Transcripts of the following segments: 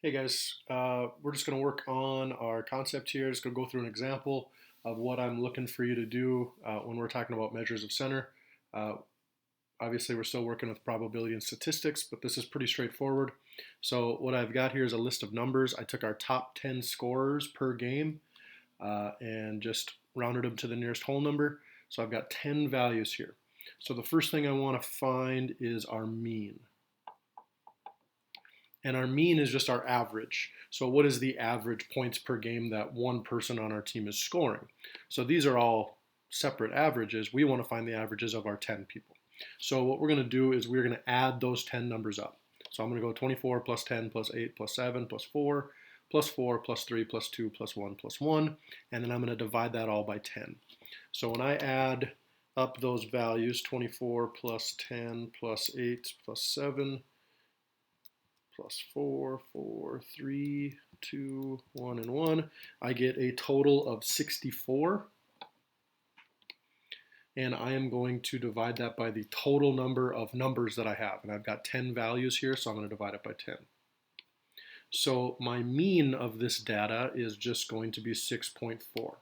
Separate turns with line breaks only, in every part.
Hey guys, we're just going to work on our concept here. Just going to go through an example of what I'm looking for you to do when we're talking about measures of center. Uh, Obviously, we're still working with probability and statistics, but this is pretty straightforward. So what I've got here is a list of numbers. I took our top 10 scorers per game and just rounded them to the nearest whole number. So I've got 10 values here. So the first thing I want to find is our mean. And our mean is just our average. So what is the average points per game that one person on our team is scoring? So these are all separate averages. We want to find the averages of our 10 people. So what we're going to do is we're going to add those 10 numbers up. So I'm going to go 24 plus 10 plus 8 plus 7 plus 4 plus 4 plus 3 plus 2 plus 1 plus 1. And then I'm going to divide that all by 10. So when I add up those values, 24 plus 10 plus 8 plus 7 plus 4, 4, 3, 2, 1, and 1. I get a total of 64. And I am going to divide that by the total number of numbers that I have. And I've got 10 values here, so I'm going to divide it by 10. So my mean of this data is just going to be 6.4.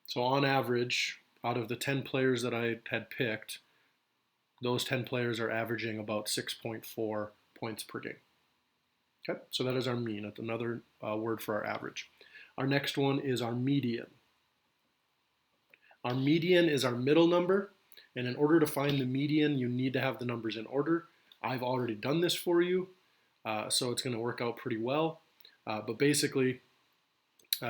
So on average, out of the 10 players that I had picked, those 10 players are averaging about 6.4 points per game. Okay, so that is our mean. That's another word for our average. Our next one is our median. Our median is our middle number, and in order to find the median, you need to have the numbers in order. I've already done this for you, so it's going to work out pretty well. But basically,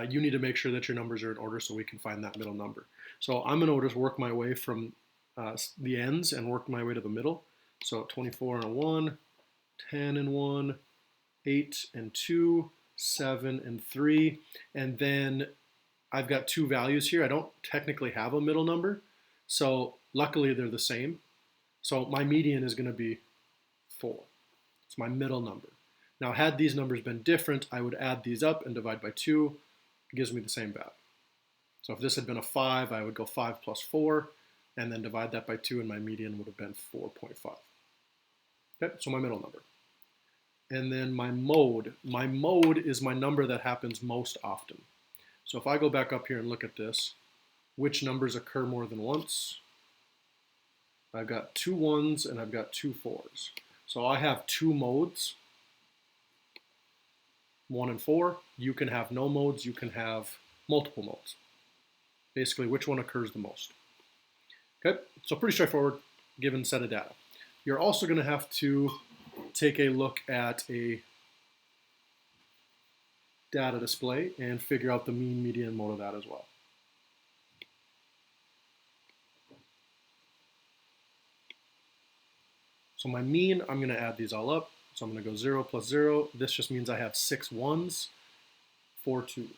you need to make sure that your numbers are in order so we can find that middle number. So I'm going to just work my way from the ends and work my way to the middle. So 24 and a 1, 10 and 1, 8 and 2, 7 and 3, and then I've got two values here. I don't technically have a middle number, so luckily they're the same. So my median is going to be 4. It's my middle number. Now, had these numbers been different, I would add these up and divide by 2. It gives me the same value. So if this had been a 5, I would go 5 plus 4, and then divide that by 2, and my median would have been 4.5. Okay, so my middle number. And then my mode. My mode is my number that happens most often. So if I go back up here and look at this, which numbers occur more than once? I've got 2 1s and I've got 2 4s. So I have 2 modes, 1 and 4. You can have no modes, you can have multiple modes. Basically, which one occurs the most. Okay, so pretty straightforward given set of data. You're also going to have to take a look at a data display and figure out the mean, median, and mode of that as well. So my mean, I'm going to add these all up. So I'm going to go 0 plus 0. This just means I have 6 1s, 4 2s.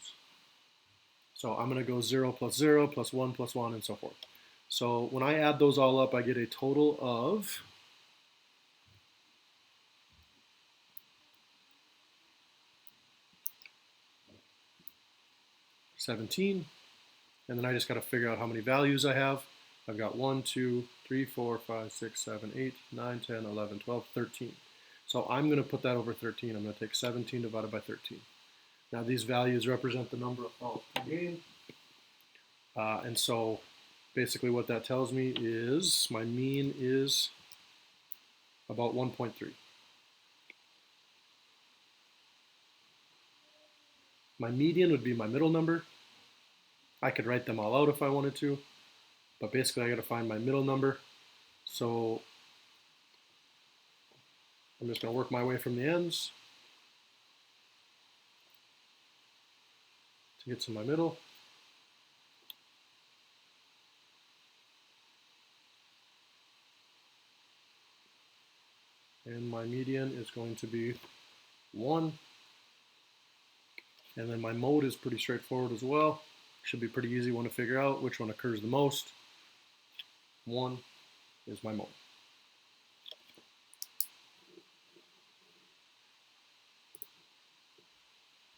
So I'm going to go 0 plus 0 plus 1 plus 1 and so forth. So when I add those all up, I get a total of 17, and then I just got to figure out how many values I have. I've got 1, 2, 3, 4, 5, 6, 7, 8, 9, 10, 11, 12, 13. So I'm going to put that over 13. I'm going to take 17 divided by 13. Now these values represent the number of fouls per game. And so basically what that tells me is my mean is about 1.3. My median would be my middle number. I could write them all out if I wanted to, but basically I got to find my middle number. So I'm just going to work my way from the ends to get to my middle. And my median is going to be 1. And then my mode is pretty straightforward as well. Should be pretty easy one to figure out which one occurs the most. 1 is my mode.